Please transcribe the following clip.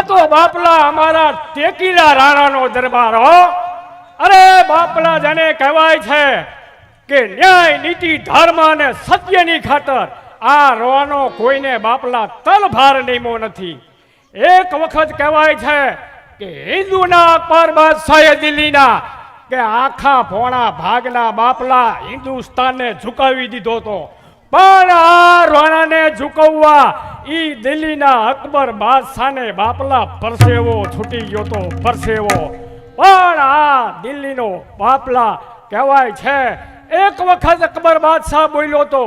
તો બાપલા અમારા ટેકીલા રાણાનો દરબાર હો. અરે બાપલા જેને કહેવાય છે કે ન્યાય નીતિ ધર્મ અને સત્યની ખાતર આ રોવાનો કોઈને બાપલા તલભાર નિમો નથી. એક વખત કહેવાય છે કે હિન્દુના અકબર બાદશાહે દિલ્હીના કે આખા પોણા ભાગના બાપલા હિન્દુસ્તાનને ઝુકાવી દીધો હતો, પણ આ રોણાને ઝુકવવા ઈ દિલ્હીના અકબર બાદશાહને બાપલા પરસેવો છૂટી ગયો તો પરસેવો. પણ આ દિલ્હીનો બાપલા કહેવાય છે એક વખત અકબર બાદશાહ બોલ્યો તો